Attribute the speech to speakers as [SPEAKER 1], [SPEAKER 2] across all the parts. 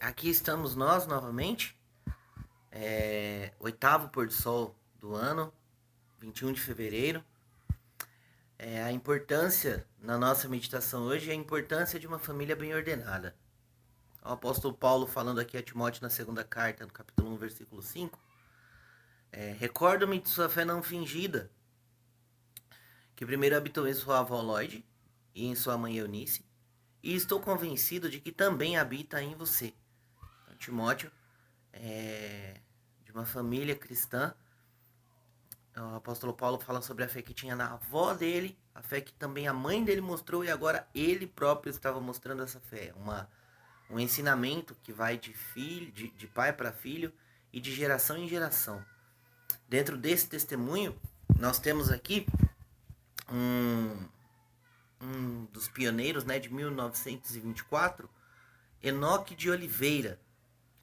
[SPEAKER 1] Aqui estamos nós novamente, oitavo pôr do sol do ano, 21 de fevereiro. A importância na nossa meditação hoje é a importância de uma família bem ordenada. O apóstolo Paulo falando aqui a Timóteo na segunda carta, no capítulo 1, versículo 5. Recordo-me de sua fé não fingida, que primeiro habitou em sua avó Lloyd e em sua mãe Eunice, e estou convencido de que também habita em você. Então, Timóteo de uma família cristã. O apóstolo Paulo fala sobre a fé que tinha na avó dele, a fé que também a mãe dele mostrou e agora ele próprio estava mostrando essa fé. Um ensinamento que vai de filho, de pai para filho e de geração em geração. Dentro desse testemunho, nós temos aqui um dos pioneiros, né, de 1924, Enoque de Oliveira.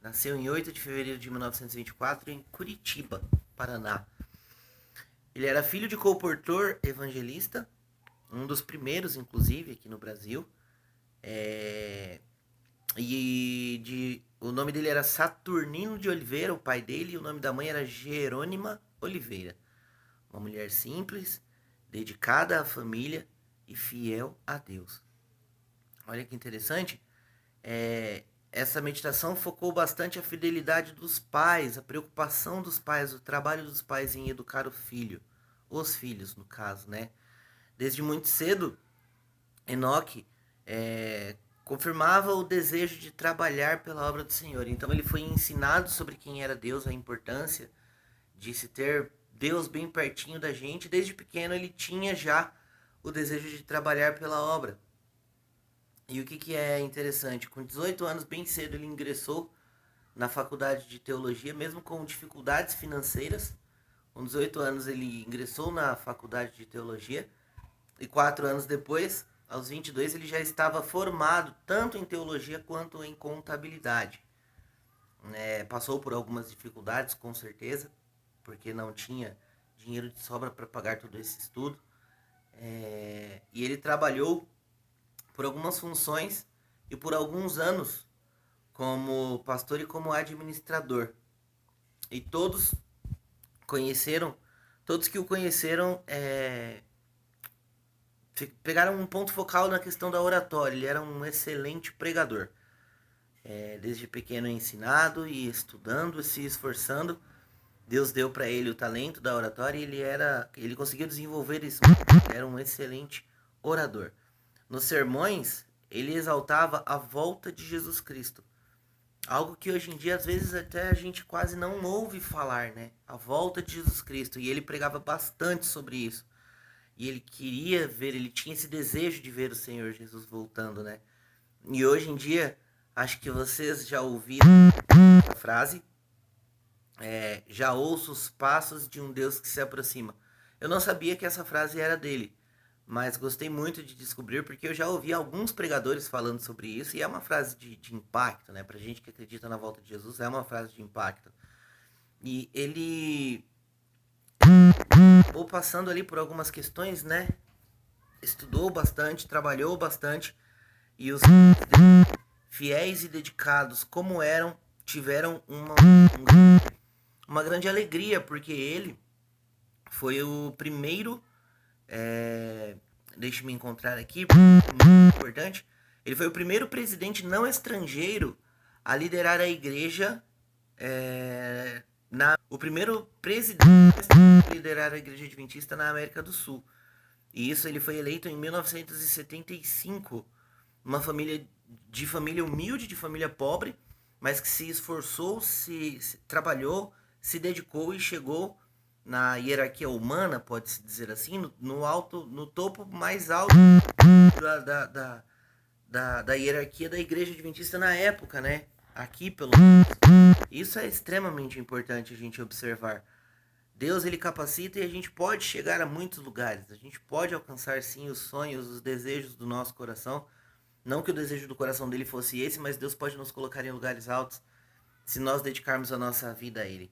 [SPEAKER 1] Nasceu em 8 de fevereiro de 1924 em Curitiba, Paraná. Ele era filho de comportor evangelista, um dos primeiros, inclusive, aqui no Brasil. O nome dele era Saturnino de Oliveira, o pai dele, e o nome da mãe era Jerônima Oliveira. Uma mulher simples, dedicada à família e fiel a Deus. Olha que interessante. Essa meditação focou bastante a fidelidade dos pais, a preocupação dos pais, o trabalho dos pais em educar o filho, os filhos no caso, né? Desde muito cedo, Enoque confirmava o desejo de trabalhar pela obra do Senhor. Então ele foi ensinado sobre quem era Deus, a importância de se ter Deus bem pertinho da gente. Desde pequeno ele tinha já o desejo de trabalhar pela obra. E o que é interessante? Com 18 anos, bem cedo, ele ingressou na faculdade de teologia, mesmo com dificuldades financeiras. Com 18 anos, ele ingressou na faculdade de teologia. E 4 anos depois, aos 22, ele já estava formado tanto em teologia quanto em contabilidade. Passou por algumas dificuldades, com certeza, porque não tinha dinheiro de sobra para pagar todo esse estudo. E ele trabalhou por algumas funções e por alguns anos como pastor e como administrador. E todos que o conheceram pegaram um ponto focal na questão da oratória. Ele era um excelente pregador. Desde pequeno ensinado e estudando, se esforçando, Deus deu para ele o talento da oratória e ele conseguiu desenvolver isso. Ele era um excelente orador. Nos sermões, ele exaltava a volta de Jesus Cristo. Algo que hoje em dia, às vezes, até a gente quase não ouve falar, né? A volta de Jesus Cristo. E ele pregava bastante sobre isso. E ele queria ver, ele tinha esse desejo de ver o Senhor Jesus voltando, né? E hoje em dia, acho que vocês já ouviram a frase: já ouço os passos de um Deus que se aproxima. Eu não sabia que essa frase era dele, mas gostei muito de descobrir porque eu já ouvi alguns pregadores falando sobre isso e é uma frase de impacto, né? Pra gente que acredita na volta de Jesus, é uma frase de impacto. E ele ou passando ali por algumas questões, né? Estudou bastante, trabalhou bastante e os fiéis e dedicados como eram, tiveram uma grande alegria, porque ele foi o primeiro deixe-me encontrar aqui, muito importante. Ele foi o primeiro presidente não estrangeiro a liderar a igreja. O primeiro presidente a liderar a igreja adventista na América do Sul. E isso ele foi eleito em 1975. Uma família humilde, de família pobre, mas que se esforçou, se trabalhou, se dedicou e chegou na hierarquia humana, pode-se dizer assim, no topo mais alto da hierarquia da igreja adventista na época, né? Aqui, pelo menos. Isso é extremamente importante a gente observar. Deus, ele capacita e a gente pode chegar a muitos lugares. A gente pode alcançar, sim, os sonhos, os desejos do nosso coração. Não que o desejo do coração dele fosse esse, mas Deus pode nos colocar em lugares altos se nós dedicarmos a nossa vida a ele.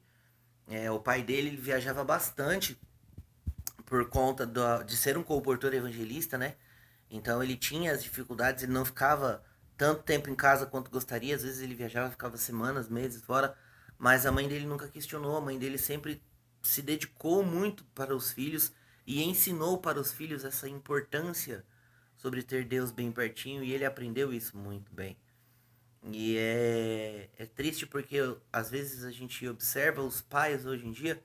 [SPEAKER 1] O pai dele ele viajava bastante por conta de ser um comportor evangelista, né? Então ele tinha as dificuldades, ele não ficava tanto tempo em casa quanto gostaria. Às vezes ele viajava, ficava semanas, meses fora, mas a mãe dele nunca questionou. A mãe dele sempre se dedicou muito para os filhos e ensinou para os filhos essa importância sobre ter Deus bem pertinho, e ele aprendeu isso muito bem. E é triste porque às vezes a gente observa os pais hoje em dia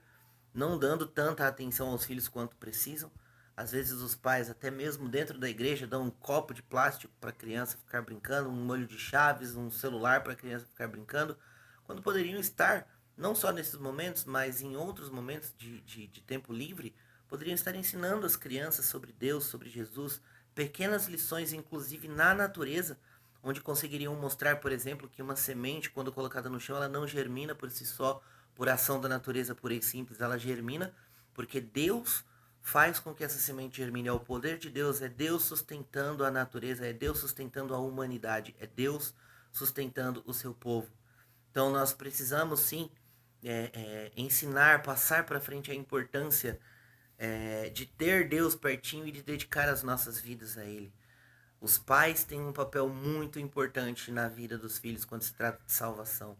[SPEAKER 1] não dando tanta atenção aos filhos quanto precisam. Às vezes os pais, até mesmo dentro da igreja, dão um copo de plástico para a criança ficar brincando, um molho de chaves, um celular para a criança ficar brincando, quando poderiam estar, não só nesses momentos, mas em outros momentos de tempo livre, poderiam estar ensinando as crianças sobre Deus, sobre Jesus, pequenas lições, inclusive na natureza, onde conseguiriam mostrar, por exemplo, que uma semente, quando colocada no chão, ela não germina por si só, por ação da natureza pura e simples, ela germina porque Deus faz com que essa semente germine. É o poder de Deus, é Deus sustentando a natureza, é Deus sustentando a humanidade, é Deus sustentando o seu povo. Então nós precisamos sim ensinar, passar para frente a importância de ter Deus pertinho e de dedicar as nossas vidas a Ele. Os pais têm um papel muito importante na vida dos filhos quando se trata de salvação.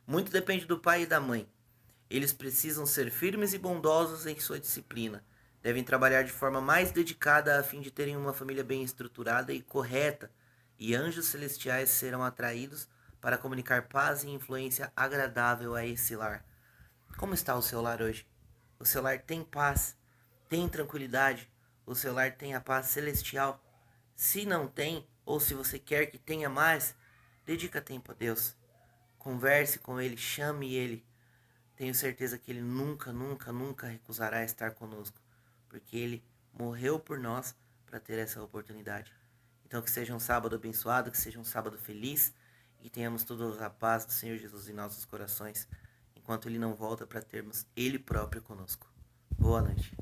[SPEAKER 1] Muito depende do pai e da mãe. Eles precisam ser firmes e bondosos em sua disciplina. Devem trabalhar de forma mais dedicada a fim de terem uma família bem estruturada e correta, e anjos celestiais serão atraídos para comunicar paz e influência agradável a esse lar. Como está o seu lar hoje? O seu lar tem paz, tem tranquilidade, o seu lar tem a paz celestial. Se não tem, ou se você quer que tenha mais, dedica tempo a Deus. Converse com Ele, chame Ele. Tenho certeza que Ele nunca, nunca, nunca recusará estar conosco, porque Ele morreu por nós para ter essa oportunidade. Então que seja um sábado abençoado, que seja um sábado feliz, e que tenhamos toda a paz do Senhor Jesus em nossos corações, enquanto Ele não volta para termos Ele próprio conosco. Boa noite.